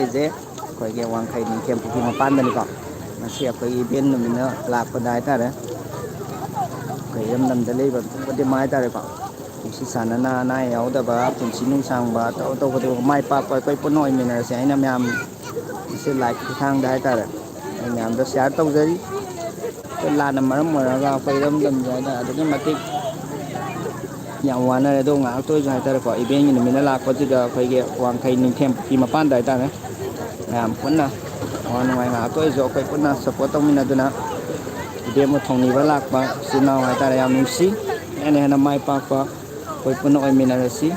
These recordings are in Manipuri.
ꯂꯩꯔꯤꯁꯦ ꯑꯩꯈꯣꯏꯒꯤ ꯋꯥꯡꯈꯩ ꯅꯤꯡꯊꯦꯝ ꯄꯨꯈ꯭ꯔꯤ ꯃꯄꯥꯟꯗꯅꯤꯀꯣ ꯉꯁꯤ ꯑꯩꯈꯣꯏꯒꯤ ꯏꯚꯦꯟ ꯅꯨꯃꯤꯠꯅ ꯂꯥꯛꯄꯗ ꯍꯥꯏꯇꯥꯔꯦ ꯑꯩꯈꯣꯏ ꯏꯔꯝꯗꯝꯗ ꯂꯩꯕ ꯃꯤꯄꯨꯝ ꯈꯨꯗꯤꯡꯃꯛ ꯍꯥꯏꯇꯥꯔꯦꯀꯣ ꯅꯨꯡꯁꯤ ꯆꯥꯟꯅꯅ ꯑꯅꯥ ꯑꯌꯦꯛ ꯌꯥꯎꯗꯕ ꯄꯨꯟꯁꯤ ꯅꯨꯡꯁꯥꯡꯕ ꯇꯧꯕꯗ ꯃꯥꯏ ꯄꯥꯛꯄ ꯑꯩꯈꯣꯏ ꯄꯨꯟꯅ ꯑꯣꯏꯃꯤꯟꯅꯔꯁꯦ ꯑꯩꯅ ꯃꯌꯥꯝ ꯉꯁꯤ ꯂꯥꯏꯚꯀꯤ ꯈꯨꯠꯊꯥꯡꯗ ꯍꯥꯏꯇꯥꯔꯦ ꯑꯩ ꯃꯌꯥꯝꯗ ꯁꯤꯌꯥꯔ ꯇꯧꯖꯔꯤ ꯑꯩꯈꯣꯏ ꯂꯥꯟꯅ ꯃꯔꯝ ꯑꯣꯏꯔꯒ ꯑꯩꯈꯣꯏ ꯏꯔꯝꯗꯝꯁꯦ ꯍꯥꯏꯇꯥꯔꯦ ꯑꯗꯨꯛꯀꯤ ꯃꯇꯤꯛ ꯌꯥꯝ ꯋꯥꯅꯔꯦ ꯑꯗꯣ ꯉꯥꯏꯍꯥꯛꯇ ꯑꯣꯏꯁꯨ ꯍꯥꯏꯇꯥꯔꯦꯀꯣ ꯏꯚꯦꯟꯒꯤ ꯅꯨꯃꯤꯠꯅ ꯂꯥꯛꯄꯁꯤꯗ ꯑꯩꯈꯣꯏꯒꯤ ꯋꯥꯡꯈꯩ ꯅꯤꯡꯊꯦꯝ ꯄꯨꯈ꯭ꯔꯤ ꯃꯄꯥꯟꯗ ꯍꯥꯏꯇꯥꯔꯦ ꯃꯌꯥꯝ ꯄꯨꯟꯅ ꯑꯋꯥ ꯅꯨꯡꯉꯥꯏ ꯉꯥꯏꯍꯥꯛꯇ ꯑꯣꯏꯁꯨ ꯑꯩꯈꯣꯏ ꯄꯨꯟꯅ ꯁꯞꯄꯣꯔꯠ ꯇꯧꯃꯤꯟꯅꯗꯨꯅ ꯏꯕꯦꯟꯕꯨ ꯊꯧꯅꯤꯕ ꯂꯥꯛꯄ ꯏꯆꯤꯜ ꯏꯅꯥꯎ ꯍꯥꯏꯇꯥꯔꯦ ꯌꯥꯝ ꯅꯨꯡꯁꯤ ꯍꯦꯟꯅ ꯍꯦꯟꯅ ꯃꯥꯏ ꯄꯥꯛꯄ ꯑꯩꯈꯣꯏ ꯄꯨꯟꯅ ꯑꯣꯏꯃꯤꯟꯅꯔꯁꯤ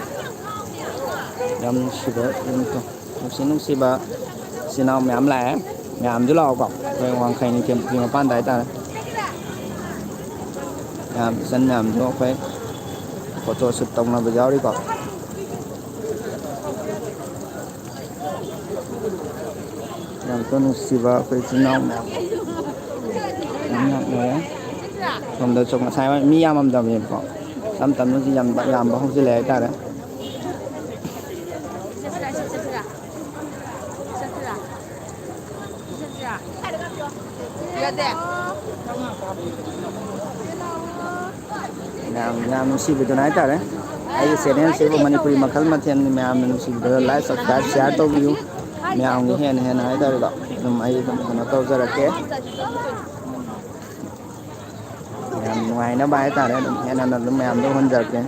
ꯌꯥꯝ ꯅꯨꯡꯁꯤꯕ ꯅꯨꯡꯁꯤꯕ ꯏꯆꯤꯜ ꯏꯅꯥꯎ ꯃꯌꯥꯝ ꯂꯥꯛꯑꯦ ꯃꯌꯥꯝꯁꯨ ꯂꯥꯛꯑꯣꯀꯣ ꯑꯩꯈꯣꯏ ꯋꯥꯡꯈꯩ ꯅꯤꯡꯊꯦꯝ ꯄꯨꯈ꯭ꯔꯤ ꯃꯄꯥꯟꯗ ꯍꯥꯏꯇꯥꯔꯦ ꯃꯌꯥꯝ ꯏꯆꯟ ꯃꯌꯥꯝꯁꯨ ꯑꯩꯈꯣꯏ ꯐꯣꯇꯣ ꯁꯨꯠ ꯇꯧꯅꯕ ꯌꯥꯎꯔꯤꯀꯣ ꯌꯥꯝꯅ ꯅꯨꯡꯁꯤꯕ ꯑꯩꯈꯣꯏ ꯏꯆꯤꯜ ꯏꯅꯥꯎ ꯃꯌꯥꯝ ꯂꯥꯛꯅꯔꯦ ꯁꯣꯝꯗꯁꯨ ꯉꯁꯥꯏ ꯃꯤ ꯌꯥꯝꯃꯝꯗꯕꯅꯦꯕꯀꯣ ꯇꯞ ꯇꯞꯅꯁꯨ ꯌꯥꯝꯕ ꯍꯧꯖꯤꯜꯂꯛꯑꯦ ꯍꯥꯏꯇꯥꯔꯦ ꯌꯥꯝ ꯅꯨꯡꯁꯤꯕꯤꯗꯨꯅ ꯍꯥꯏꯇꯥꯔꯦ ꯑꯩꯒꯤ ꯆꯦꯅꯦꯜꯁꯤꯕꯨ ꯃꯅꯤꯄꯨꯔꯤ ꯃꯈꯜ ꯃꯊꯦꯜ ꯃꯌꯥꯝꯅ ꯅꯨꯡꯁꯤꯕꯤꯗꯨꯅ ꯂꯥꯏꯛ ꯁꯕꯁꯀ꯭ꯔꯥꯏꯕ ꯁꯤꯌꯥꯔ ꯇꯧꯕꯤꯌꯨ ꯃꯌꯥꯝꯒꯤ ꯍꯦꯟꯅ ꯍꯥꯏꯇꯥꯔꯦꯀꯣ ꯑꯗꯨꯝ ꯑꯩ ꯑꯗꯨꯝ ꯀꯩꯅꯣ ꯇꯧꯖꯔꯛꯀꯦ ꯌꯥꯝ ꯅꯨꯡꯉꯥꯏꯅꯕ ꯍꯥꯏꯇꯥꯔꯦ ꯑꯗꯨꯝ ꯍꯦꯟꯅ ꯑꯗꯨꯝ ꯃꯌꯥꯝꯗ ꯎꯍꯟꯖꯔꯛꯀꯦ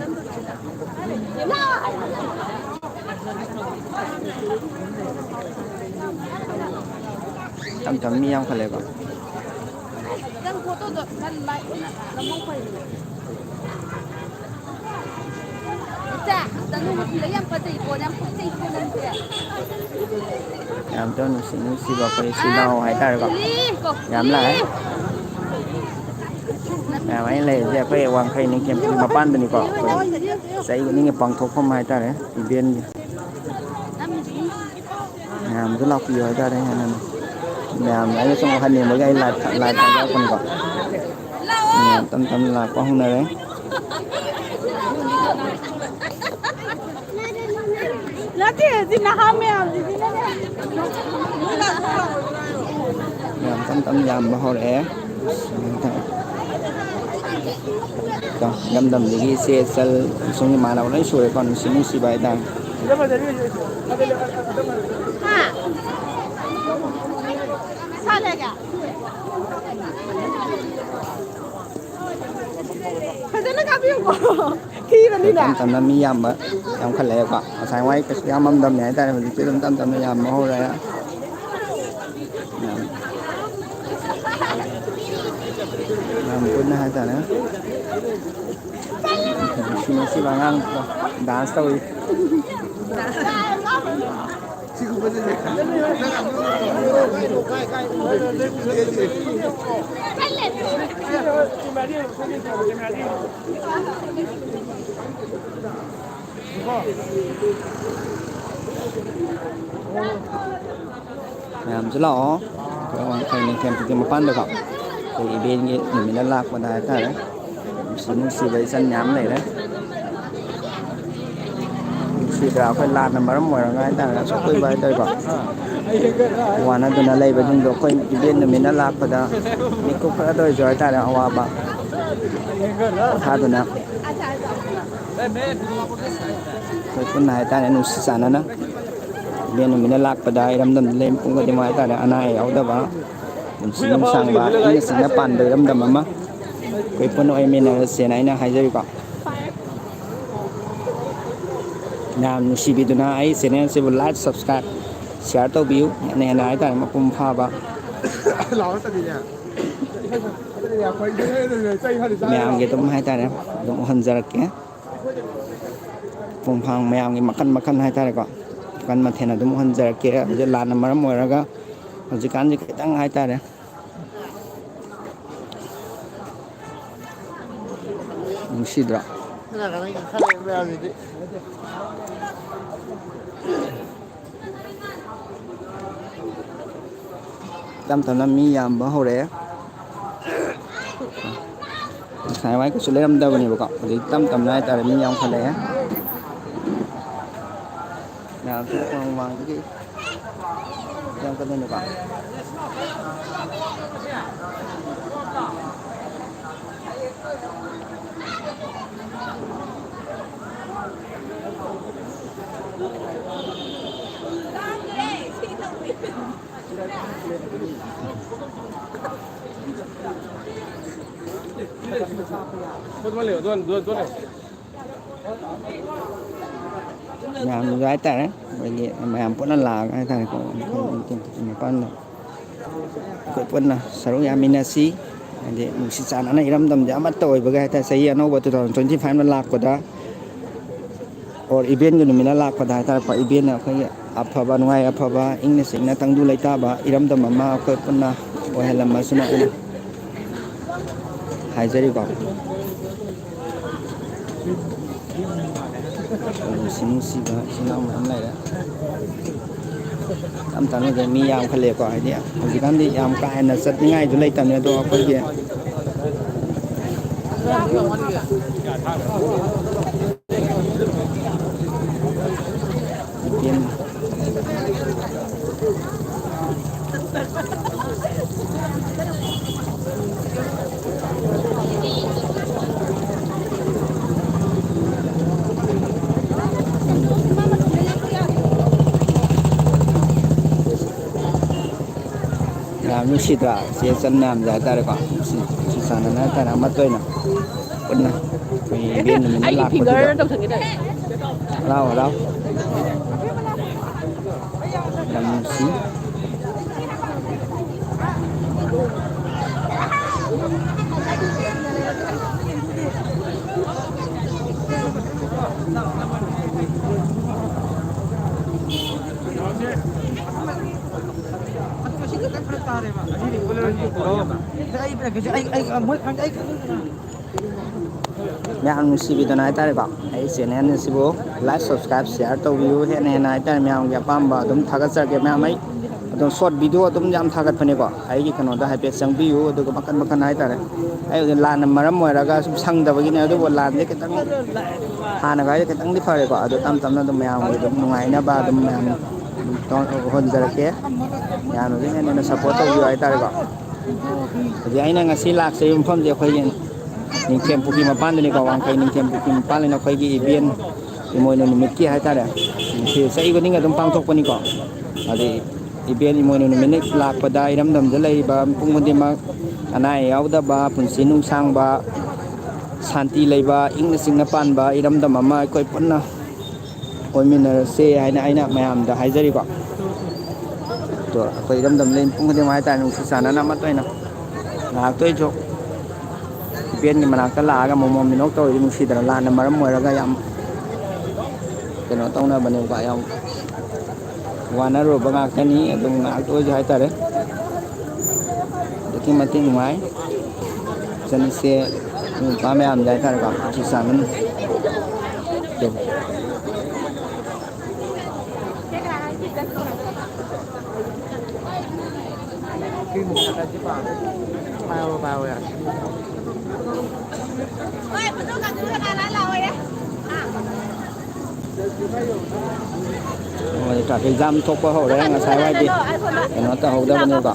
ꯇꯞ ꯇꯞꯅ ꯃꯤ ꯌꯥꯝꯈꯠꯂꯦꯀꯣ ꯌꯥꯝ ꯅꯨꯡꯁꯤꯕ ꯑꯩꯈꯣꯏ ꯏꯆꯤꯜ ꯏꯅꯥꯎ ꯍꯥꯏꯇꯥꯔꯦꯀꯣ ꯌꯥꯝ ꯂꯥꯛꯑꯦ ꯃꯌꯥꯝ ꯑꯩꯅ ꯂꯩꯔꯤꯁꯦ ꯑꯩꯈꯣꯏ ꯋꯥꯡꯈꯩ ꯅꯤꯡꯊꯦꯝ ꯄꯨꯈ꯭ꯔꯤ ꯃꯄꯥꯟꯗꯅꯤꯀꯣ ꯑꯩꯈꯣꯏ ꯆꯍꯤ ꯈꯨꯗꯤꯡꯒꯤ ꯄꯥꯡꯊꯣꯛꯐꯝ ꯍꯥꯏꯇꯥꯔꯦ ꯏꯚꯦꯟꯒꯤ ꯃꯌꯥꯝꯁꯨ ꯂꯥꯛꯄꯤꯌꯨ ꯍꯥꯏꯇꯥꯔꯦ ꯍꯦꯟꯅ ꯃꯌꯥꯝꯅ ꯑꯩꯅ ꯁꯨꯝ ꯎꯍꯟꯅꯤꯡꯕꯒꯤ ꯑꯩ ꯂꯥꯏꯚ ꯊꯥꯖꯔꯛꯄꯅꯤꯀꯣ ꯃꯌꯥꯝ ꯇꯞ ꯇꯞꯅ ꯂꯥꯛꯄ ꯍꯧꯅꯔꯦ ꯌꯥꯝ ꯇꯞ ꯇꯞꯅ ꯌꯥꯝꯕ ꯍꯧꯔꯛꯑꯦ ꯏꯔꯝꯗꯝꯗꯒꯤ ꯏꯆꯦ ꯏꯆꯜ ꯑꯃꯁꯨꯡ ꯏꯃꯥꯟꯅꯕ ꯂꯣꯏ ꯁꯨꯔꯦꯀꯣ ꯅꯨꯡꯁꯤꯕ ꯍꯥꯏꯇꯥꯔꯦ ꯇꯞ ꯇꯞꯅ ꯃꯤ ꯌꯥꯝꯈꯠꯂꯛꯑꯦꯀꯣ ꯉꯁꯥꯏ ꯋꯥꯏ ꯀꯩꯁꯨ ꯌꯥꯝꯃꯝꯗꯕꯅꯦ ꯍꯥꯏꯇꯥꯔꯦ ꯍꯧꯖꯤꯛꯇꯤ ꯑꯗꯨꯝ ꯇꯞ ꯇꯞꯅ ꯌꯥꯝꯕ ꯍꯧꯔꯛꯑꯦ ꯌꯥꯝ ꯄꯨꯟꯅ ꯍꯥꯏꯇꯥꯔꯦ ꯅꯨꯡꯁꯤꯕ ꯑꯉꯥꯡꯗꯣ ꯗꯥꯟꯁ ꯇꯧꯔꯤ ꯃꯌꯥꯝꯁꯨ ꯂꯥꯛꯑꯣ ꯑꯩꯈꯣꯏ ꯋꯥꯡꯈꯩ ꯅꯤꯡꯊꯦꯝ ꯄꯨꯈ꯭ꯔꯤ ꯃꯄꯥꯟꯗꯀꯣ ꯑꯩꯈꯣꯏ ꯏꯚꯦꯟꯒꯤ ꯅꯨꯃꯤꯠꯅ ꯂꯥꯛꯄꯗ ꯍꯥꯏꯇꯥꯔꯦ ꯅꯨꯡꯁꯤꯕ ꯏꯆꯟ ꯃꯌꯥꯝ ꯂꯩꯔꯦ ꯅꯨꯡꯁꯤꯗ꯭ꯔꯥ ꯑꯩꯈꯣꯏ ꯂꯥꯟꯅ ꯃꯔꯝ ꯑꯣꯏꯔꯒ ꯍꯥꯏꯇꯥꯔꯦ ꯑꯁꯨꯛ ꯀꯨꯏꯕ ꯍꯥꯏꯇꯥꯔꯦꯀꯣ ꯋꯥꯅꯗꯨꯅ ꯂꯩꯕꯁꯤꯡꯗꯣ ꯑꯩꯈꯣꯏ ꯏꯚꯦꯟ ꯅꯨꯃꯤꯠꯅ ꯂꯥꯛꯄꯗ ꯃꯤꯀꯨꯞ ꯈꯔꯗ ꯑꯣꯏꯔꯁꯨ ꯍꯥꯏꯇꯥꯔꯦ ꯑꯋꯥꯕ ꯄꯣꯊꯥꯗꯨꯅ ꯑꯩꯈꯣꯏ ꯄꯨꯟꯅ ꯍꯥꯏꯇꯥꯔꯦ ꯅꯨꯡꯁꯤ ꯆꯥꯟꯅꯅ ꯏꯚꯦꯟ ꯅꯨꯃꯤꯠꯅ ꯂꯥꯛꯄꯗ ꯏꯔꯝꯗꯝꯗ ꯂꯩꯕ ꯃꯤꯄꯨꯝ ꯈꯨꯗꯤꯡꯃꯛ ꯍꯥꯏꯇꯥꯔꯦ ꯑꯅꯥ ꯑꯌꯦꯛ ꯌꯥꯎꯗꯕ ꯄꯨꯟꯁꯤ ꯅꯨꯡꯁꯥꯡꯕ ꯏꯪꯅ ꯆꯤꯛꯅ ꯄꯥꯟꯕ ꯏꯔꯝꯗꯝ ꯑꯃ ꯑꯩꯈꯣꯏ ꯄꯨꯟꯅ ꯑꯣꯏꯃꯤꯟꯅꯔꯁꯦꯅ ꯑꯩꯅ ꯍꯥꯏꯖꯔꯤꯀꯣ ꯌꯥꯝ ꯅꯨꯡꯁꯤꯕꯤꯗꯨꯅ ꯑꯩ ꯆꯦꯅꯦꯜꯁꯤꯕꯨ ꯂꯥꯏꯛ ꯁꯕꯁꯀ꯭ꯔꯥꯏꯕ ꯁꯤꯌꯥꯔ ꯇꯧꯕꯤꯌꯨ ꯍꯦꯟꯅ ꯍꯥꯏꯇꯥꯔꯦ ꯃꯄꯨꯡ ꯐꯥꯕ ꯃꯌꯥꯝꯒꯤ ꯑꯗꯨꯝ ꯍꯥꯏꯇꯥꯔꯦ ꯑꯗꯨꯝ ꯎꯍꯟꯖꯔꯛꯀꯦ ꯄꯨꯡꯐꯥꯡ ꯃꯌꯥꯝꯒꯤ ꯃꯈꯟ ꯍꯥꯏꯇꯥꯔꯦꯀꯣ ꯃꯈꯟ ꯃꯊꯦꯜ ꯑꯗꯨꯝ ꯎꯍꯟꯖꯔꯛꯀꯦ ꯍꯧꯖꯤꯛ ꯂꯥꯟꯅ ꯃꯔꯝ ꯑꯣꯏꯔꯒ ꯍꯧꯖꯤꯛꯀꯥꯟꯁꯤ ꯈꯤꯇꯪ ꯍꯥꯏꯇꯥꯔꯦ ꯅꯨꯡꯁꯤꯗ꯭ꯔꯥ ꯇꯞ ꯇꯞꯅ ꯃꯤ ꯌꯥꯝꯕ ꯍꯧꯔꯛꯑꯦ ꯉꯁꯥꯏꯋꯥꯏ ꯀꯩꯁꯨ ꯂꯩꯔꯝꯗꯕꯅꯦꯕꯀꯣ ꯍꯧꯖꯤꯛ ꯇꯞ ꯇꯞꯅ ꯍꯥꯏꯇꯥꯔꯦ ꯃꯤ ꯌꯥꯝꯈꯠꯂꯛꯑꯦ ꯃꯌꯥꯝꯁꯨ ꯃꯃꯥꯡꯗꯒꯤ ꯆꯪꯉꯛꯀꯗꯣꯏꯅꯤꯀꯣ ꯃꯌꯥꯝꯅꯁꯨ ꯍꯥꯏꯇꯥꯔꯦ ꯑꯩꯈꯣꯏꯒꯤ ꯃꯌꯥꯝ ꯄꯨꯟꯅ ꯂꯥꯛꯑꯒ ꯍꯥꯏꯇꯥꯔꯦꯀꯣ ꯃꯄꯥꯟꯗ ꯑꯩꯈꯣꯏ ꯄꯨꯟꯅ ꯁꯔꯨꯛ ꯌꯥꯃꯤꯟꯅꯁꯤ ꯍꯥꯏꯗꯤ ꯅꯨꯡꯁꯤ ꯆꯥꯟꯅꯅ ꯏꯔꯝꯗꯝꯁꯦ ꯑꯃꯠꯇ ꯑꯣꯏꯕꯒ ꯍꯥꯏꯇꯥꯔꯦ ꯆꯍꯤ ꯑꯅꯧꯕ 2025ꯗ ꯂꯥꯛꯄꯗ ꯑꯣꯔ ꯏꯚꯦꯟꯒꯤ ꯅꯨꯃꯤꯠꯅ ꯂꯥꯛꯄꯗ ꯍꯥꯏꯇꯥꯔꯦꯀꯣ ꯏꯚꯦꯟꯅ ꯑꯩꯈꯣꯏꯒꯤ ꯑꯐꯕ ꯅꯨꯡꯉꯥꯏ ꯑꯐꯕ ꯏꯪꯅ ꯆꯤꯛꯅ ꯇꯪꯗꯨ ꯂꯩꯇꯥꯕ ꯏꯔꯝꯗꯝ ꯑꯃ ꯑꯩꯈꯣꯏ ꯄꯨꯟꯅ ꯑꯣꯏꯍꯜꯂꯝꯃꯁꯨꯅ ꯑꯩꯅ ꯍꯥꯏꯖꯔꯤꯀꯣ ꯅꯨꯡꯁꯤ ꯅꯨꯡꯁꯤꯕ ꯏꯆꯤꯜ ꯏꯅꯥꯎ ꯃꯌꯥꯝ ꯂꯩꯔꯦ ꯇꯞ ꯇꯞꯅꯗꯤ ꯃꯤ ꯌꯥꯝꯈꯠꯂꯦꯀꯣ ꯍꯥꯏꯗꯤ ꯍꯧꯖꯤꯛꯀꯥꯟꯗꯤ ꯌꯥꯝ ꯀꯥ ꯍꯦꯟꯅ ꯆꯠꯅꯤꯡꯉꯥꯏꯗꯨ ꯂꯩꯇꯕꯅꯤ ꯑꯗꯣ ꯑꯩꯈꯣꯏꯒꯤ ꯌꯥꯝ ꯅꯨꯡꯁꯤꯗ꯭ꯔꯥ ꯆꯦ ꯆꯟ ꯃꯌꯥꯝꯁꯦ ꯍꯥꯏꯇꯥꯔꯦꯀꯣ ꯅꯨꯡꯁꯤ ꯆꯥꯟꯅꯅ ꯍꯥꯏꯇꯥꯔꯦ ꯑꯃꯠꯇ ꯑꯣꯏꯅ ꯄꯨꯟꯅ ꯑꯩꯈꯣꯏ ꯏꯚꯦꯟ ꯅꯨꯃꯤꯠꯅ ꯂꯥꯛꯄꯗꯨꯗ ꯍꯔꯥꯎ ꯍꯔꯥꯎ ꯌꯥꯝ ꯅꯨꯡꯁꯤ ꯃꯌꯥꯝ ꯅꯨꯡꯁꯤꯕꯤꯗꯅ ꯍꯥꯏꯇꯥꯔꯦꯀꯣ ꯑꯩ ꯆꯦꯅꯦꯜ ꯑꯁꯤꯕꯨ ꯂꯥꯏꯛ ꯁꯕꯁꯀ꯭ꯔꯥꯏꯕ ꯁꯤꯌꯥꯔ ꯇꯧꯕꯤꯌꯨ ꯍꯦꯟꯅ ꯍꯦꯟꯅ ꯍꯥꯏꯇꯥꯔꯦ ꯃꯌꯥꯝꯒꯤ ꯑꯄꯥꯝꯕ ꯑꯗꯨꯝ ꯊꯥꯒꯠꯆꯔꯛꯀꯦ ꯃꯌꯥꯝ ꯑꯩ ꯑꯗꯨꯝ ꯁꯣꯔꯠ ꯚꯤꯗꯤꯑꯣ ꯑꯗꯨꯝ ꯌꯥꯝ ꯊꯥꯒꯠꯄꯅꯦꯀꯣ ꯑꯩꯒꯤ ꯀꯩꯅꯣꯗ ꯍꯥꯏꯐꯦꯠ ꯆꯪꯕꯤꯌꯨ ꯑꯗꯨꯒ ꯃꯈꯟ ꯃꯈꯟ ꯍꯥꯏꯇꯥꯔꯦ ꯑꯩ ꯍꯧꯖꯤꯛ ꯂꯥꯟꯅ ꯃꯔꯝ ꯑꯣꯏꯔꯒ ꯁꯨꯝ ꯁꯪꯗꯕꯒꯤꯅꯦ ꯑꯗꯨꯕꯨ ꯂꯥꯟꯁꯦ ꯈꯤꯇꯪ ꯍꯥꯟꯅꯒ ꯍꯥꯏꯗꯤ ꯈꯤꯇꯪꯗꯤ ꯐꯔꯦꯀꯣ ꯑꯗꯨ ꯇꯞ ꯇꯞꯅ ꯑꯗꯨꯝ ꯃꯌꯥꯝꯒꯤ ꯑꯗꯨꯝ ꯅꯨꯡꯉꯥꯏꯅꯕ ꯑꯗꯨꯝ ꯃꯌꯥꯝ ꯍꯣꯠꯅꯖꯔꯛꯀꯦ ꯌꯥꯝꯅꯁꯨ ꯍꯦꯟꯅ ꯍꯦꯟꯅ ꯁꯞꯄꯣꯔꯠ ꯇꯧꯕꯤꯌꯨ ꯍꯥꯏꯇꯥꯔꯦꯀꯣ ꯍꯧꯖꯤꯛ ꯑꯩꯅ ꯉꯁꯤ ꯂꯥꯛꯆꯔꯤꯕ ꯃꯐꯝꯁꯦ ꯑꯩꯈꯣꯏꯒꯤ ꯅꯤꯡꯊꯦꯝ ꯄꯨꯈ꯭ꯔꯤ ꯃꯄꯥꯟꯗꯅꯤꯀꯣ ꯋꯥꯡꯈꯩ ꯅꯤꯡꯊꯦꯝ ꯄꯨꯈ꯭ꯔꯤ ꯃꯄꯥꯟꯗꯅ ꯑꯩꯈꯣꯏꯒꯤ ꯏꯚꯦꯟ ꯏꯃꯣꯏꯅꯨ ꯅꯨꯃꯤꯠꯀꯤ ꯍꯥꯏꯇꯥꯔꯦ ꯁꯤ ꯆꯍꯤ ꯈꯨꯗꯤꯡꯒꯤ ꯑꯗꯨꯝ ꯄꯥꯡꯊꯣꯛꯄꯅꯤꯀꯣ ꯑꯗꯩ ꯏꯚꯦꯟ ꯏꯃꯣꯏꯅꯨ ꯅꯨꯃꯤꯠ ꯂꯥꯛꯄꯗ ꯏꯔꯝꯗꯝꯗ ꯂꯩꯔꯤꯕ ꯃꯤꯄꯨꯝ ꯈꯨꯗꯤꯡꯃꯛ ꯑꯅꯥ ꯑꯌꯦꯛ ꯌꯥꯎꯗꯕ ꯄꯨꯟꯁꯤ ꯅꯨꯡꯁꯥꯡꯕ ꯁꯥꯟꯇꯤ ꯂꯩꯕ ꯏꯪꯅ ꯆꯤꯡꯅ ꯄꯥꯟꯕ ꯏꯔꯝꯗꯝ ꯑꯃ ꯑꯩꯈꯣꯏ ꯄꯨꯟꯅ ꯑꯣꯏꯃꯤꯟꯅꯔꯁꯦ ꯍꯥꯏꯅ ꯑꯩꯅ ꯃꯌꯥꯝꯗ ꯍꯥꯏꯖꯔꯤꯀꯣ ꯑꯗꯣ ꯑꯩꯈꯣꯏ ꯏꯔꯝꯗꯝ ꯂꯩ ꯃꯤꯄꯨꯝ ꯈꯨꯗꯤꯡꯃꯛ ꯍꯥꯏꯇꯥꯔꯦ ꯅꯨꯡꯁꯤ ꯆꯥꯟꯅꯅ ꯑꯃꯠꯇ ꯑꯣꯏꯅ ꯂꯥꯛꯇꯣꯏꯁꯨ ꯏꯚꯦꯟꯒꯤ ꯃꯅꯥꯛꯇ ꯂꯥꯛꯑꯒ ꯃꯣꯃꯣꯟ ꯃꯤꯅꯣꯛ ꯇꯧꯔꯤꯗꯤ ꯅꯨꯡꯁꯤꯗꯅ ꯂꯥꯟꯅ ꯃꯔꯝ ꯑꯣꯏꯔꯒ ꯌꯥꯝ ꯀꯩꯅꯣ ꯇꯧꯅꯕꯅꯦꯕ ꯌꯥꯝ ꯋꯥꯅꯔꯨꯕ ꯉꯥꯛꯇꯅꯤ ꯑꯗꯨꯝ ꯉꯥꯏꯍꯥꯛꯇ ꯑꯣꯏꯁꯨ ꯍꯥꯏꯇꯥꯔꯦ ꯑꯗꯨꯛꯀꯤ ꯃꯇꯤꯛ ꯅꯨꯡꯉꯥꯏ ꯏꯆꯟꯁꯦ ꯅꯨꯄꯥ ꯃꯌꯥꯝꯁꯦ ꯍꯥꯏꯇꯥꯔꯦꯀꯣ ꯅꯨꯡꯁꯤ ꯆꯥꯟꯅꯅ ꯇ꯭ꯔꯥꯐꯤꯛ ꯖꯥꯝ ꯊꯣꯛꯄ ꯍꯧꯔꯦ ꯉꯁꯥꯏꯋꯥꯏꯗꯤ ꯀꯩꯅꯣ ꯇꯧꯍꯧꯗꯕꯅꯦꯕ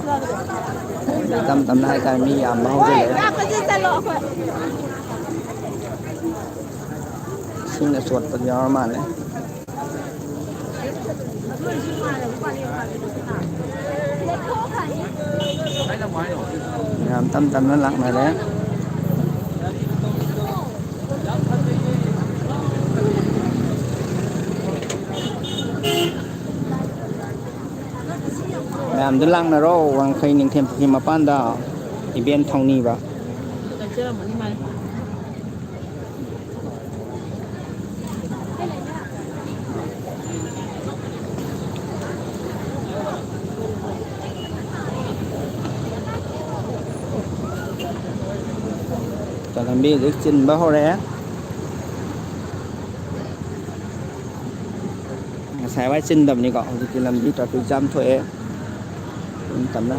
ꯇꯞ ꯇꯞꯅ ꯍꯥꯏꯇꯥꯔꯦ ꯃꯤ ꯌꯥꯝꯕ ꯍꯧꯖꯤꯜꯂꯛꯑꯦ ꯏꯁꯤꯡꯅ ꯆꯣꯠꯄꯁꯨ ꯌꯥꯎꯔ ꯃꯥꯜꯂꯦ ꯌꯥꯝ ꯇꯞ ꯇꯞꯅ ꯂꯥꯛꯅꯔꯦ ꯃꯌꯥꯝꯗ ꯂꯥꯛꯅꯔꯣ ꯋꯥꯡꯈꯩ ꯅꯤꯡꯊꯦꯝ ꯄꯨꯈ꯭ꯔꯤ ꯃꯄꯥꯟꯗ ꯏꯚꯦꯟ ꯊꯧꯅꯤꯕ ꯂꯝꯕꯤ ꯍꯧꯖꯤꯛ ꯆꯤꯟꯕ ꯍꯧꯔꯛꯑꯦ ꯉꯁꯥꯏꯋꯥꯏ ꯆꯤꯟꯗꯕꯅꯤꯀꯣ ꯍꯧꯖꯤꯛꯇꯤ ꯂꯝꯕꯤ ꯇ꯭ꯔꯥꯐꯤꯛ ꯖꯥꯝ ꯊꯣꯛꯑꯦ ꯑꯗꯨꯝ ꯇꯞꯅ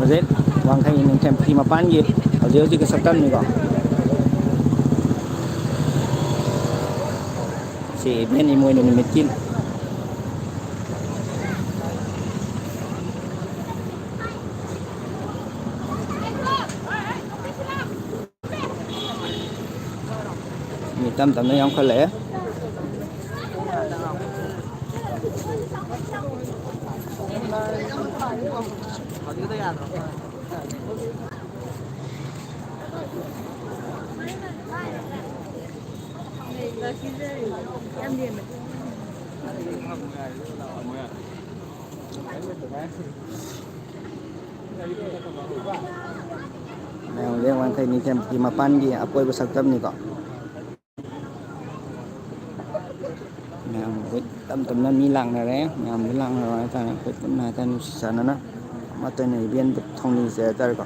ꯍꯧꯖꯤꯛ ꯋꯥꯡꯈꯩ ꯅꯤꯡꯊꯦꯝ ꯄꯨꯈ꯭ꯔꯤ ꯃꯄꯥꯟꯒꯤ ꯍꯧꯖꯤꯛ ꯁꯛꯇꯝꯅꯤꯀꯣ ꯁꯤ ꯏꯚꯦꯟ ꯏꯃꯣꯏꯅꯨ ꯅꯨꯃꯤꯠꯀꯤ ꯃꯤ ꯇꯞ ꯇꯞꯅ ꯌꯥꯝꯈꯠꯂꯛꯑꯦ ꯍꯧꯖꯤꯛ ꯋꯥꯡꯈꯩ ꯅꯤꯡꯊꯦꯝ ꯄꯨꯈ꯭ꯔꯤ ꯃꯄꯥꯟꯒꯤ ꯑꯀꯣꯏꯕ ꯁꯛꯇꯝꯅꯤꯀꯣ ꯃꯌꯥꯝ ꯍꯧꯖꯤꯛ ꯇꯞ ꯇꯞꯅ ꯃꯤ ꯂꯥꯛꯅꯔꯦ ꯃꯌꯥꯝꯁꯨ ꯂꯥꯛꯅꯔꯦ ꯍꯥꯏꯇꯥꯔꯦ ꯑꯩꯈꯣꯏ ꯄꯨꯟꯅ ꯍꯥꯏꯇꯥꯔꯦ ꯅꯨꯡꯁꯤ ꯆꯥꯟꯅꯅ ꯑꯃꯠꯇ ꯑꯣꯏꯅ ꯏꯚꯦꯟꯕꯨ ꯊꯧꯅꯤꯖꯩ ꯍꯥꯏꯇꯥꯔꯦꯀꯣ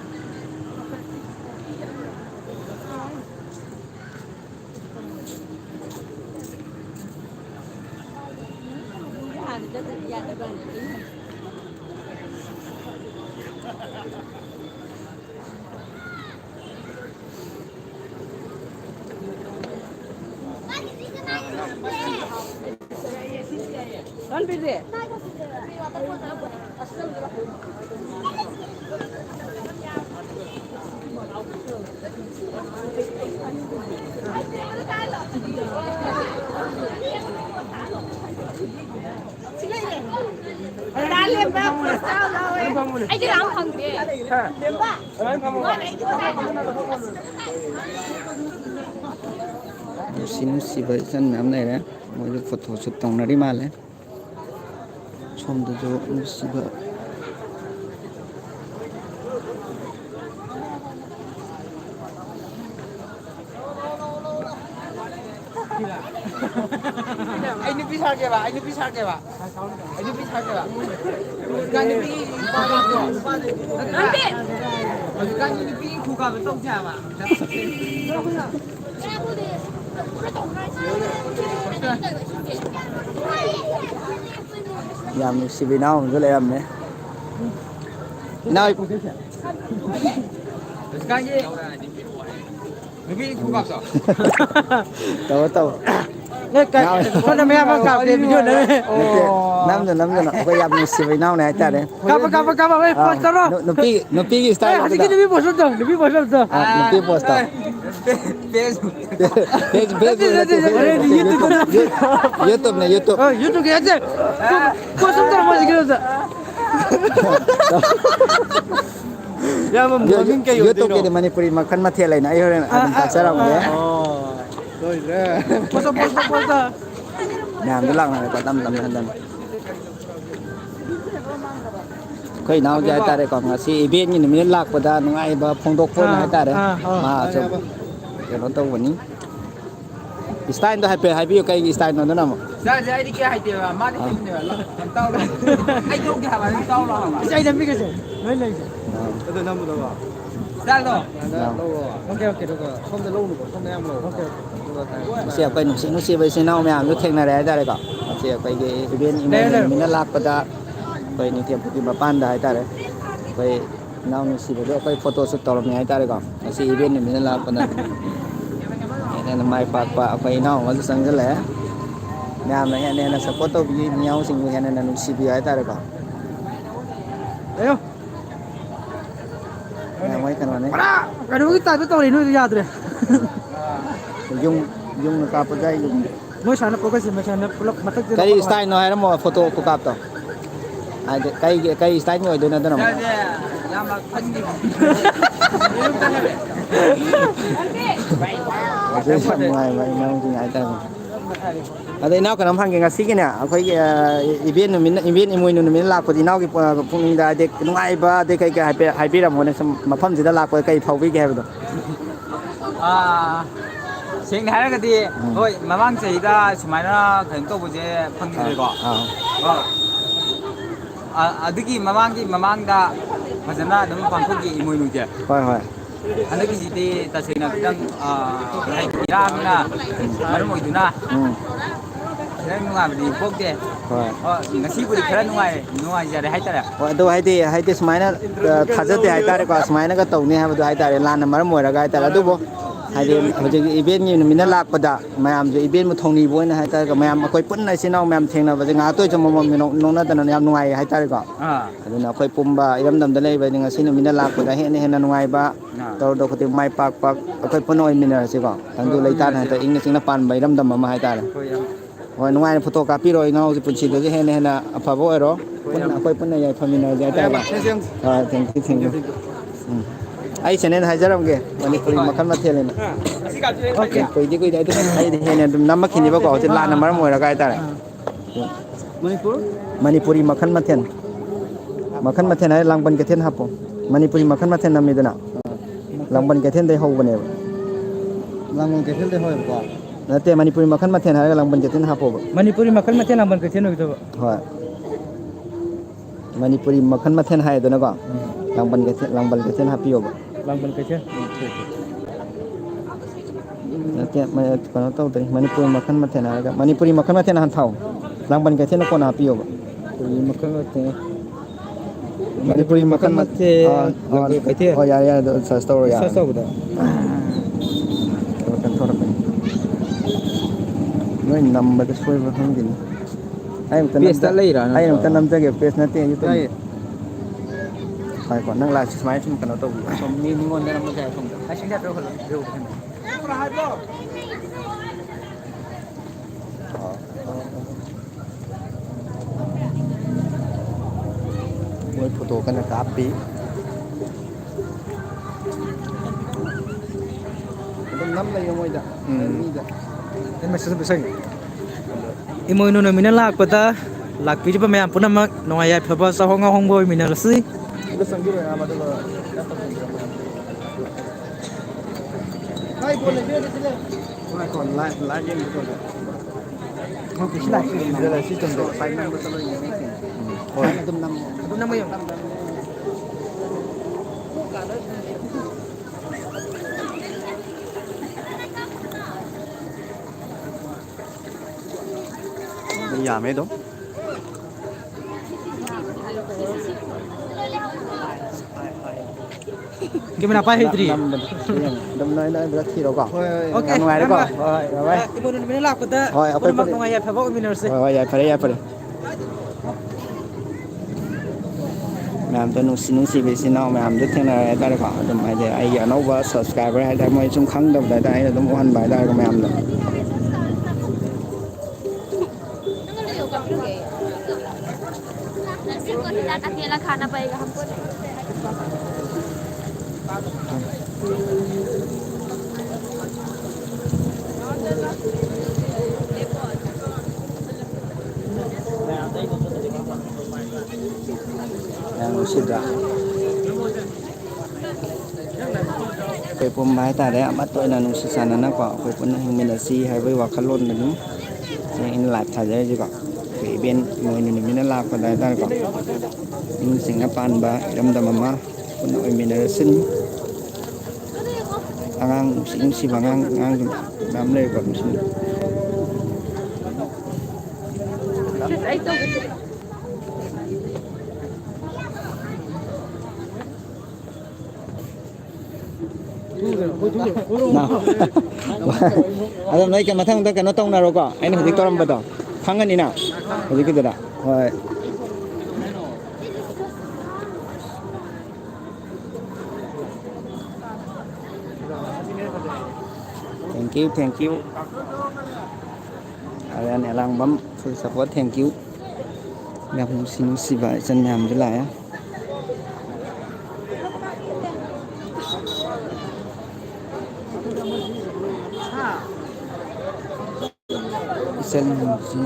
nusiba isan ma'am naire moidu photo shoot tongnari male somdu jo nusiba Ini bisa ke ba? Ini bisa ke ba? Ini bisa ke ba? Kan ini bi Nanti. Kan ini bi kuka betul siapa? yam nusiba nào jo le am ne nào Kan ini bi kuka so. tao tao Con em mà cào tiền video đấy. năm giờ nó có yam nusiba nào này hãy Capa ơi, post đó. no pi style Así que ni post đó, ni post đó. no pi post đó YouTube này YouTube YouTube cái gì? Post đó mà gì cái Ya mungkin kayak YouTube cái Manipuri Makhal Mathel này nãy rồi anh ta sẽ làm cái rồi post làm cái lăng này có tâm thân khơi nào giải ta đây còn si event như mình lạc vào da nó ai ba phong độ phun này ta đấy mà cho cái nó tao vẫn style đó hay biết cái style nó nào mà Saya jadi kia hai dia ma di sini lah. Tahu lah. Ai tu kia ba tahu lah. Saya dah mikir je. Lain lain. Itu nama tu apa? Dah lo. Okay, được rồi. Không thể lâu được, không thể em lâu. Okay. sẽ quay nó sẽ về sẽ nào mà nó thành là đấy ta đấy cả sẽ quay cái event mình lạc vào da quay những tiệm cái mà pan đấy ta đấy quay nào nó sẽ về quay photo shoot tao làm này ta đấy cả sẽ event mình lạc vào da nên là mai pa quay nào mà sang cái lẽ nhà này nên là support tao vì nhau sinh với nên là nó sẽ về ta đấy cả Ayo. nhà mấy cái này Cái đó kita tu tahu ni tu ya tu. dùng nó cặp cái dùng Moi sana fokus ni sana pelak mata tu. cái style nó hay là một photo của cặp tao cái style như vậy đó nó Saya yang mak pasti. Cái xong ngày vậy nó thì ai ta ở đây nào cái nắm hàng cái ngasi cái nè cái event mùi nó mình lạc của thì nào cái phong mình đã để nó ai ba để cái hai biết là một mà phong gì đó lạc cái phao với cái rồi Sing hai cái gì, ôi mà mang gì ra, xem mai nó khen tôi bây giờ phong gì đó. Adiki mamang da, mà giờ nó đừng phong cái gì mùi nụ chứ. Thôi. Anh cái gì thì ta xem là đang hay Iran na, mà nó mùi thứ na. ꯈꯔ ꯅꯨꯡꯉꯥꯏꯕꯗꯤ ꯄꯣꯛꯇꯦ ꯍꯣꯏ ꯉꯁꯤꯕꯨꯗꯤ ꯈꯔ ꯅꯨꯡꯉꯥꯏꯖꯔꯦ ꯍꯥꯏꯇꯥꯔꯦ ꯍꯣꯏ ꯑꯗꯨ ꯍꯥꯏꯗꯤ ꯁꯨꯃꯥꯏꯅ ꯊꯥꯖꯗꯦ ꯍꯥꯏꯇꯥꯔꯦꯀꯣ ꯁꯨꯃꯥꯏꯅꯒ ꯇꯧꯅꯤ ꯍꯥꯏꯕꯗꯣ ꯍꯥꯏꯇꯥꯔꯦ ꯂꯥꯟꯅ ꯃꯔꯝ ꯑꯣꯏꯔꯒ ꯍꯥꯏꯇꯥꯔꯦ ꯑꯗꯨꯕꯨ ꯍꯥꯏꯗꯤ ꯍꯧꯖꯤꯛ ꯏꯚꯦꯟꯒꯤ ꯅꯨꯃꯤꯠꯅ ꯂꯥꯛꯄꯗ ꯃꯌꯥꯝꯁꯨ ꯏꯚꯦꯟꯕꯨ ꯊꯧꯅꯤꯕ ꯑꯣꯏꯅ ꯍꯥꯏꯇꯥꯔꯦ ꯃꯌꯥꯝ ꯑꯩꯈꯣꯏ ꯄꯨꯟꯅ ꯏꯆꯤꯟ ꯏꯅꯥꯎ ꯃꯌꯥꯝ ꯊꯦꯡꯅꯕꯁꯦ ꯉꯥꯏꯍꯥꯛꯇꯣꯏꯁꯨ ꯃꯃꯝ ꯅꯣꯛꯅꯗꯅ ꯌꯥꯝ ꯅꯨꯡꯉꯥꯏꯌꯦ ꯍꯥꯏꯇꯥꯔꯦꯀꯣ ꯑꯗꯨꯅ ꯑꯩꯈꯣꯏ ꯄꯨꯝꯕ ꯏꯔꯝꯗꯝꯗ ꯂꯩꯕꯅꯤ ꯉꯁꯤ ꯅꯨꯃꯤꯠꯅ ꯂꯥꯛꯄꯗ ꯍꯦꯟꯅ ꯅꯨꯡꯉꯥꯏꯕ ꯇꯧꯔꯗꯧ ꯈꯨꯗꯤꯡ ꯃꯥꯏ ꯄꯥꯛꯄ ꯑꯩꯈꯣꯏ ꯄꯨꯟꯅ ꯑꯣꯏꯃꯤꯟꯅꯔꯁꯤꯀꯣ ꯇꯪꯗꯨ ꯂꯩꯇꯥꯅ ꯍꯦꯛꯇ ꯏꯪꯅ ꯆꯤꯡꯅ ꯄꯥꯟꯕ ꯏꯔꯝꯗꯝ ꯑꯃ ꯍꯥꯏꯇꯥꯔꯦ ꯍꯣꯏ ꯅꯨꯡꯉꯥꯏꯅ ꯐꯣꯇꯣ ꯀꯥꯞꯄꯤꯔꯣ ꯏꯉꯥꯎꯒꯤ ꯄꯨꯟꯁꯤꯗꯁꯨ ꯍꯦꯟꯅ ꯑꯐꯕ ꯑꯣꯏꯔꯣ ꯄꯨꯟꯅ ꯑꯩꯈꯣꯏ ꯄꯨꯟꯅ ꯌꯥꯏꯐꯃꯤꯟꯅꯔꯁꯦ ꯍꯥꯏꯇꯥꯔꯦ ꯍꯣꯏ ꯊꯦꯡꯛ ꯌꯨ ꯑꯩ ꯆꯦꯅꯦꯜ ꯍꯥꯏꯖꯔꯝꯒꯦ ꯃꯅꯤꯄꯨꯔꯤ ꯃꯈꯜ ꯃꯊꯦꯜꯅ ꯀꯨꯏꯗꯦ ꯑꯩꯗꯤ ꯍꯦꯟꯅ ꯑꯗꯨꯝ ꯅꯝꯃꯛꯈꯤꯅꯤꯕꯀꯣ ꯍꯧꯖꯤꯛ ꯂꯥꯟꯅ ꯃꯔꯝ ꯑꯣꯏꯔꯒ ꯍꯥꯏꯇꯥꯔꯦ ꯃꯅꯤꯄꯨꯔꯤ ꯃꯈꯜ ꯃꯊꯦꯜ ꯍꯥꯏ ꯂꯥꯡꯕꯟ ꯀꯩꯊꯦꯜ ꯍꯥꯞꯄꯣ ꯃꯅꯤꯄꯨꯔꯤ ꯃꯈꯜ ꯃꯊꯦꯜ ꯅꯝꯃꯤꯗꯅ ꯂꯥꯡꯕꯟ ꯀꯩꯊꯦꯜꯗꯩ ꯍꯧꯕꯅꯦꯕ ꯂꯥꯡꯕꯟ ꯀꯩꯊꯦꯜꯗꯩ ꯍꯧꯋꯦꯕꯀꯣ ꯅꯠꯇꯦ ꯃꯅꯤꯄꯨꯔꯤ ꯃꯈꯜ ꯃꯊꯦꯜ ꯍꯥꯏꯔꯒ ꯂꯥꯡꯕꯟ ꯀꯩꯊꯦꯜ ꯍꯥꯞꯄꯣꯕ ꯃꯅꯤꯄꯨꯔꯤ ꯃꯈꯜ ꯃꯊꯦꯜ ꯂꯥꯡꯕꯟ ꯀꯩꯊꯦꯜ ꯑꯣꯏꯒꯗꯕ ꯍꯣꯏ ꯃꯅꯤꯄꯨꯔꯤ ꯃꯈꯜ ꯃꯊꯦꯜ ꯍꯥꯏꯗꯅꯀꯣ ꯂꯥꯡꯕꯟ ꯀꯩꯊꯦꯜ ꯍꯥꯞꯄꯤꯌꯣꯕ ꯂꯥꯡꯕꯟ ꯀꯩꯊꯦꯜ ꯅꯠꯇꯦ ꯀꯩꯅꯣ ꯇꯧꯗ꯭ꯔꯤ ꯃꯅꯤꯄꯨꯔꯤ ꯃꯈꯜ ꯃꯊꯦꯜ ꯍꯥꯏꯔꯒ ꯃꯅꯤꯄꯨꯔꯤ ꯃꯈꯜ ꯃꯊꯦꯜ ꯍꯥꯟꯅ ꯊꯥꯎ ꯂꯥꯡꯕꯟ ꯀꯩꯊꯦꯜꯅ ꯀꯣꯟꯅ ꯍꯥꯞꯄꯤꯌꯣꯕ ꯃꯈꯜ ꯃꯊꯦꯜ ꯃꯅꯤꯄꯨꯔꯤ ꯃꯈꯜ ꯃꯊꯦꯜ ꯂꯥꯡꯕꯟ ꯀꯩꯊꯦꯜ ꯍꯣꯏ ꯌꯥꯔꯦ ꯑꯗꯨ ꯁꯔꯁ ꯇꯧꯔꯣ ꯌꯥꯔꯦ ꯁꯔꯁ ꯇꯧꯕꯗ ꯊꯣꯔꯛꯀꯅꯤ ꯅꯣꯏ ꯅꯝꯕꯗ ꯁꯣꯏꯕ ꯈꯪꯗꯦꯅꯤ ꯄꯦꯖꯇ ꯂꯩꯔꯥ ꯑꯩ ꯑꯃꯨꯛꯇ ꯅꯠꯇ꯭ꯔꯒ ꯅꯝꯖꯒꯦ ꯄꯦꯁ ꯅꯠꯇꯦ ꯌꯨꯇꯨꯕ ꯌꯥꯏꯌꯦ ꯍꯣꯏꯀꯣ ꯅꯪ ꯂꯥꯛꯁꯤ ꯁꯨꯃꯥꯏꯅ ꯁꯨꯝ ꯀꯩꯅꯣ ꯇꯧꯕꯤꯌꯨ ꯁꯣꯝ ꯃꯤꯉꯣꯟꯗ ꯅꯝꯕꯁꯨ ꯌꯥꯏ ꯁꯣꯝꯗ ꯃꯣꯏ ꯐꯣꯇꯣ ꯀꯟꯅ ꯀꯥꯞꯄꯤ ꯑꯗꯨꯝ ꯅꯝ ꯂꯩꯌꯣ ꯃꯣꯏꯗ ꯃꯤꯗ ꯏꯃꯣꯏꯅꯨ ꯅꯨꯃꯤꯠꯅ ꯂꯥꯛꯄꯗ ꯂꯥꯛꯄꯤꯔꯤꯕ ꯃꯌꯥꯝ ꯄꯨꯝꯅꯃꯛ ꯅꯨꯡꯉꯥꯏ ꯌꯥꯏꯐꯕ ꯆꯥꯍꯣꯡ ꯉꯥꯍꯣꯡꯕ ꯑꯣꯏꯃꯤꯟꯅꯔꯁꯤ ꯑꯗꯨ ꯆꯪꯕꯤꯔꯣ ꯑꯌꯥꯝꯕ ꯑꯗꯨꯒ ꯑꯗꯨ ꯅꯝꯕ ꯌꯦꯡꯉꯣ ꯌꯥꯝꯃꯦ ꯑꯗꯨꯝ ꯀꯦꯃꯦꯔꯥ ꯄꯥꯏ ꯍꯩꯇ꯭ꯔꯤ ꯑꯗꯨꯝ ꯅꯣꯏꯗ ꯊꯤꯔꯣꯀꯣ ꯑꯣꯀꯦ ꯌꯥꯝ ꯅꯨꯡꯉꯥꯏꯔꯦꯀꯣ ꯏꯌꯥꯝꯕ ꯍꯣꯏ ꯕꯥꯏ ꯏꯃꯣꯏꯅꯨ ꯅꯨꯃꯤꯠꯅ ꯂꯥꯛꯄꯗ ꯍꯣꯏ ꯑꯩꯈꯣꯏ ꯄꯨꯝꯅꯃꯛ ꯅꯨꯡꯉꯥꯏ ꯌꯥꯏꯐꯕ ꯑꯣꯏꯃꯤꯟꯅꯔꯁꯤ ꯍꯣꯏ ꯌꯥꯏꯐꯔꯦ ꯃꯌꯥꯝꯗꯣ ꯅꯨꯡꯁꯤꯕ ꯏꯆꯤꯟ ꯏꯅꯥꯎ ꯃꯌꯥꯝꯗꯣ ꯊꯦꯡꯅꯔꯦ ꯍꯥꯏꯇꯥꯔꯦꯀꯣ ꯑꯗꯨꯝ ꯍꯥꯏꯗꯤ ꯑꯩꯒꯤ ꯑꯅꯧꯕ ꯁꯕꯁꯀ꯭ꯔꯥꯏꯕꯔ ꯍꯥꯏꯇꯥꯔꯦ ꯃꯣꯏ ꯁꯨꯝ ꯈꯪꯗꯕꯗ ꯍꯥꯏꯇꯥꯔꯦ ꯑꯩꯅ ꯑꯗꯨꯝ ꯎꯍꯟꯕ ꯍꯥꯏꯇꯥꯔꯦꯀꯣ ꯃꯌꯥꯝꯗꯣ खाना पड़ेगा हमको ꯌꯥꯝ ꯅꯨꯡꯁꯤꯗ꯭ꯔꯥ ꯑꯩꯈꯣꯏ ꯄꯨꯝꯕ ꯍꯥꯏꯇꯥꯔꯦ ꯑꯃꯠꯇ ꯑꯣꯏꯅ ꯅꯨꯡꯁꯤ ꯆꯥꯟꯅꯅꯀꯣ ꯑꯩꯈꯣꯏ ꯄꯨꯟꯅ ꯍꯤꯡꯃꯤꯟꯅꯁꯤ ꯍꯥꯏꯕꯒꯤ ꯋꯥꯈꯜꯂꯣꯟꯗ ꯑꯗꯨꯝ ꯑꯩꯅ ꯂꯥꯏꯚ ꯊꯥꯖꯔꯤꯁꯤꯀꯣ ꯑꯩꯈꯣꯏ ꯏꯚꯦꯟ ꯏꯃꯣꯏꯅꯨ ꯅꯨꯃꯤꯠꯅ ꯂꯥꯛꯄꯗ ꯍꯥꯏꯇꯥꯔꯦꯀꯣ ꯏꯪꯅ ꯆꯤꯡꯅ ꯄꯥꯟꯕ ꯏꯔꯝꯗꯝ ꯑꯃ ꯄꯨꯟꯅ ꯑꯣꯏꯃꯤꯟꯅꯔꯁꯤꯅꯤ ꯑꯉꯥꯡ ꯅꯨꯡꯁꯤꯕ ꯑꯉꯥꯡꯁꯨ ꯃꯌꯥꯝ ꯂꯩꯀꯣ ꯑꯗꯣ ꯅꯣꯏ ꯃꯊꯪꯗ ꯀꯩꯅꯣ ꯇꯧꯅꯔꯣꯀꯣ ꯑꯩꯅ ꯍꯧꯖꯤꯛ ꯇꯧꯔꯝꯕꯗꯣ ꯈꯪꯉꯅꯤꯅ ꯍꯧꯖꯤꯛꯀꯤꯗꯨꯗ ꯍꯣꯏ thank you Aryan Elangbam full support thank you ꯌꯥꯝ ꯅꯨꯡꯁꯤꯕ ꯏꯆꯟ ꯃꯌꯥꯝꯁꯨ ꯂꯥꯛꯑꯦ ꯏꯆꯟꯁꯤ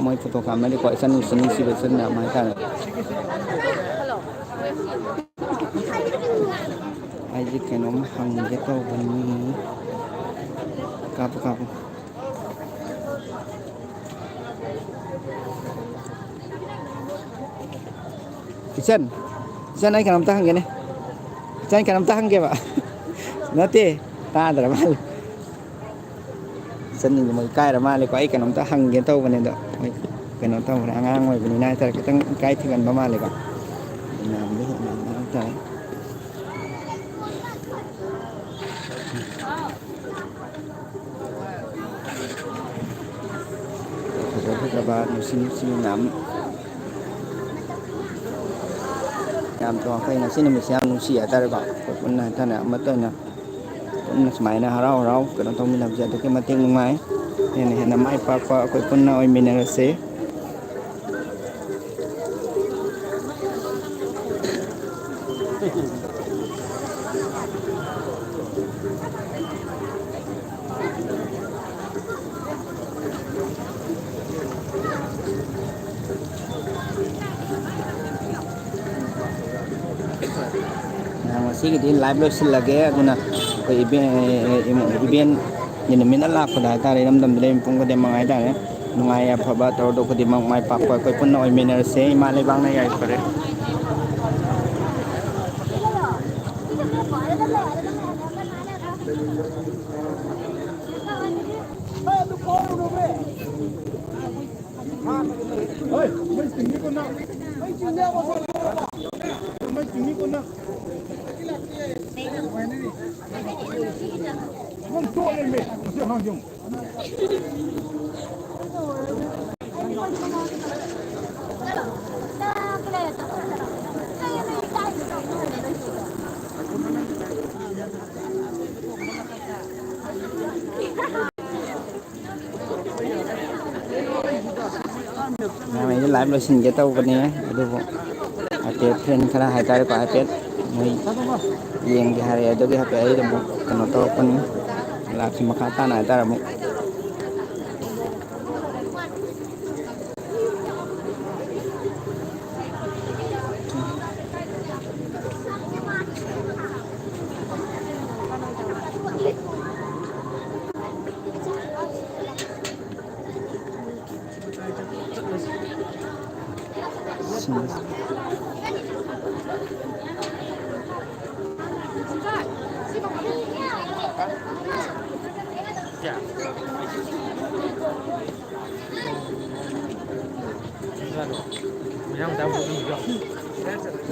ꯃꯣꯏ ꯐꯣꯇꯣ ꯀꯥꯞꯅꯔꯤꯀꯣ ꯏꯆꯟ ꯅꯨꯡꯁꯤꯕ ꯏꯆꯟ ꯃꯌꯥꯝ ꯍꯥꯏꯇꯥꯔꯦ ꯑꯩꯁꯦ ꯀꯩꯅꯣꯝ ꯍꯪꯒꯦ ꯇꯧꯕꯅꯤ ꯀꯥꯞꯄꯨ ꯏꯆꯟ ꯑꯩ ꯀꯩꯅꯣꯝꯇ ꯍꯪꯒꯦꯅꯦ ꯀꯩꯅꯣꯝꯇ ꯍꯪꯒꯦꯕ ꯅꯠꯇꯦ ꯇꯥꯗ꯭ꯔ ꯃꯥꯜꯂꯦ ꯆꯠꯅꯤꯡꯉꯤ ꯃꯣꯏ ꯏꯀꯥꯏꯔ ꯃꯥꯜꯂꯦꯀꯣ ꯑꯩ ꯀꯩꯅꯣꯝꯇ ꯍꯪꯒꯦ ꯇꯧꯕꯅꯦ ꯑꯗꯣ ꯃꯣꯏ ꯀꯩꯅꯣ ꯇꯧꯕꯅꯦ ꯑꯉꯥꯡ ꯑꯣꯏꯕꯅꯤꯅ ꯍꯥꯏꯇꯥꯔꯦ ꯈꯤꯇꯪ ꯏꯀꯥꯏ ꯊꯤꯒꯟꯕ ꯃꯥꯜꯂꯦꯀꯣ ꯃꯌꯥꯝꯗ ꯍꯦꯟꯅ ꯍꯥꯏꯇꯥꯔꯦ ꯐꯖ ꯐꯖꯕ ꯅꯨꯡꯁꯤ ꯃꯌꯥꯝ ꯌꯥꯝ ꯇꯣꯡꯈꯩ ꯉꯁꯤ ꯅꯨꯃꯤꯠꯁꯦ ꯌꯥꯝ ꯅꯨꯡꯁꯤ ꯍꯥꯏꯇꯥꯔꯦꯀꯣ ꯑꯩꯈꯣꯏ ꯄꯨꯟꯅ ꯍꯥꯏꯇꯥꯔꯦ ꯑꯃꯠꯇ ꯑꯣꯏꯅ ꯄꯨꯟꯅ ꯁꯨꯃꯥꯏꯅ ꯍꯔꯥꯎ ꯍꯔꯥꯎ ꯀꯩꯅꯣ ꯇꯧꯃꯤꯟꯅꯕꯁꯦ ꯑꯗꯨꯛꯀꯤ ꯃꯇꯤꯛ ꯅꯨꯡꯉꯥꯏ ꯍꯦꯟꯅ ꯍꯦꯟꯅ ꯃꯥꯏ ꯄꯥꯛꯄ ꯑꯩꯈꯣꯏ ꯄꯨꯟꯅ ꯑꯣꯏꯃꯤꯟꯅꯔꯁꯦ ꯉꯁꯤꯒꯤꯗꯤ ꯂꯥꯏꯚ ꯂꯣꯏꯁꯤꯜꯂꯒꯦ ꯑꯗꯨꯅ ꯑꯩꯈꯣꯏ ꯏꯚꯦꯟꯒꯤ ꯅꯨꯃꯤꯠꯅ ꯂꯥꯛꯄꯗ ꯍꯥꯏꯇꯥꯔꯦ ꯏꯔꯝꯗꯝꯗ ꯂꯩꯕ ꯃꯤꯄꯨꯝ ꯈꯨꯗꯤꯡꯃꯛ ꯍꯥꯏꯇꯥꯔꯦ ꯅꯨꯡꯉꯥꯏ ꯌꯥꯏꯐꯕ ꯇꯧꯔꯗꯧ ꯈꯨꯗꯤꯡꯃꯛ ꯃꯥꯏ ꯄꯥꯛꯄ ꯑꯩꯈꯣꯏ ꯄꯨꯟꯅ ꯑꯣꯏꯃꯤꯟꯅꯔꯁꯦ ꯏꯃꯥ ꯂꯩꯕꯥꯛꯅ ꯌꯥꯏꯐꯔꯦ ꯑꯩꯁꯦ ꯂꯥꯏꯚ ꯂꯣꯏꯁꯤꯟꯒꯦ ꯇꯧꯕꯅꯦ ꯑꯗꯨꯕꯨ ꯍꯥꯏꯐꯦꯠ ꯐ꯭ꯔꯦꯟ ꯈꯔ ꯍꯥꯏꯇꯥꯔꯦꯀꯣ ꯍꯥꯏꯐꯦꯠ ꯃꯣꯏ ꯌꯦꯡꯒꯦ ꯍꯥꯏꯔꯛꯑꯦ ꯑꯗꯨꯒꯤ ꯍꯥꯏꯐꯦꯠ ꯑꯩ ꯑꯃꯨꯛ ꯀꯩꯅꯣ ꯇꯧꯔꯛꯄꯅꯤ ꯂꯥꯏꯚꯁꯤ ꯃꯈꯥ ꯇꯥꯅ ꯍꯥꯏꯇꯥꯔꯦ ꯑꯃꯨꯛ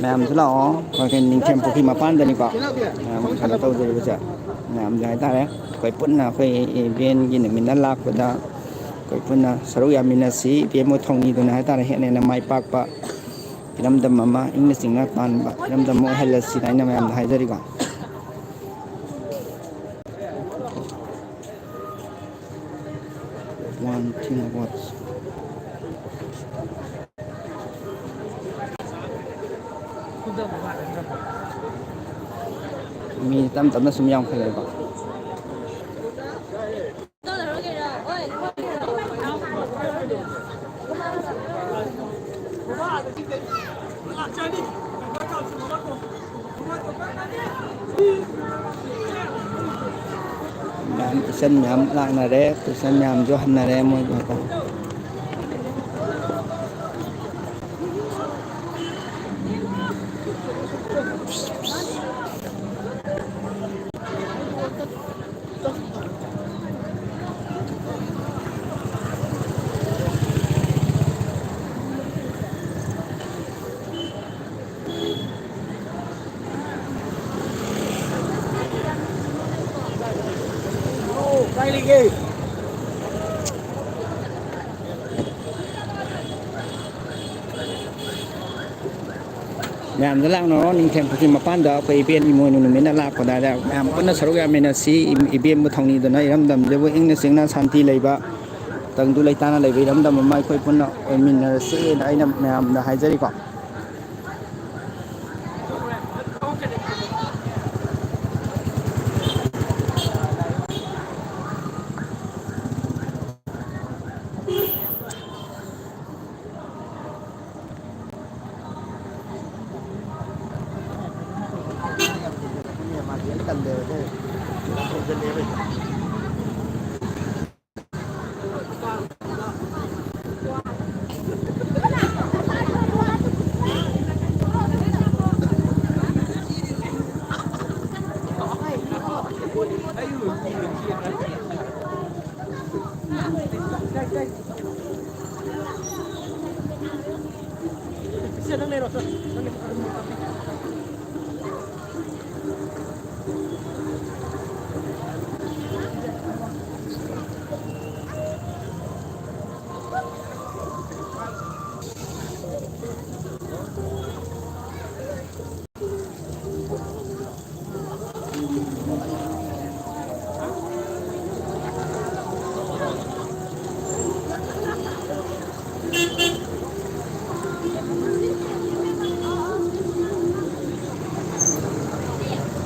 ꯃꯌꯥꯝꯁꯨ ꯂꯥꯛꯑꯣ ꯑꯩꯈꯣꯏ ꯅꯤꯡꯊꯦꯝ ꯄꯨꯈ꯭ꯔꯤ ꯃꯄꯥꯟꯗꯅꯤꯀꯣ ꯃꯌꯥꯝ ꯀꯩꯅꯣ ꯇꯧꯖꯔꯤꯕꯁꯦ ꯃꯌꯥꯝꯁꯦ ꯍꯥꯏꯇꯥꯔꯦ ꯑꯩꯈꯣꯏ ꯄꯨꯟꯅ ꯑꯩꯈꯣꯏ ꯏꯚꯦꯟꯒꯤ ꯅꯨꯃꯤꯠꯅ ꯂꯥꯛꯄꯗ ꯑꯩꯈꯣꯏ ꯄꯨꯟꯅ ꯁꯔꯨꯛ ꯌꯥꯃꯤꯟꯅꯁꯤ ꯏꯕꯦꯝꯃ ꯊꯧꯅꯤꯗꯨꯅ ꯍꯥꯏꯇꯥꯔꯦ ꯍꯦꯟꯅ ꯍꯦꯟꯅ ꯃꯥꯏ ꯄꯥꯛꯄ ꯏꯔꯝꯗꯝ ꯑꯃ ꯏꯪꯅ ꯆꯤꯡꯅ ꯄꯥꯟꯕ ꯏꯔꯝꯗꯝ ꯑꯃ ꯑꯣꯏꯍꯜꯂꯁꯤꯅ ꯑꯩꯅ ꯃꯌꯥꯝꯗ ꯍꯥꯏꯖꯔꯤꯀꯣ one thing about mi tăm tăm nó sum yam khai ba tuition miyam laknare tuition miyam jo hannare moi jo ta ꯃꯌꯥꯝꯗ ꯂꯥꯛꯅꯔꯣ ꯅꯤꯡꯊꯦꯝ ꯄꯨꯈ꯭ꯔꯤ ꯃꯄꯥꯟꯗ ꯑꯩꯈꯣꯏ ꯏꯕꯦꯟ ꯏꯃꯣꯏꯅꯨ ꯅꯨꯃꯤꯠꯅ ꯂꯥꯛꯄꯗ ꯃꯌꯥꯝ ꯄꯨꯟꯅ ꯁꯔꯨꯛ ꯌꯥꯃꯤꯟꯅꯁꯤ ꯏꯕꯦꯟꯕꯨ ꯊꯧꯅꯤꯗꯨꯅ ꯏꯔꯝꯗꯝꯁꯤꯕꯨ ꯏꯪꯅ ꯆꯤꯡꯅ ꯁꯥꯟꯇꯤ ꯂꯩꯕ ꯇꯪꯗꯨ ꯂꯩꯇꯥꯅ ꯂꯩꯕ ꯏꯔꯝꯗꯝ ꯑꯃ ꯑꯩꯈꯣꯏ ꯄꯨꯟꯅ ꯑꯣꯏꯃꯤꯟꯅꯔꯁꯦꯅ ꯑꯩꯅ ꯃꯌꯥꯝꯗ ꯍꯥꯏꯖꯔꯤꯀꯣ nang nero.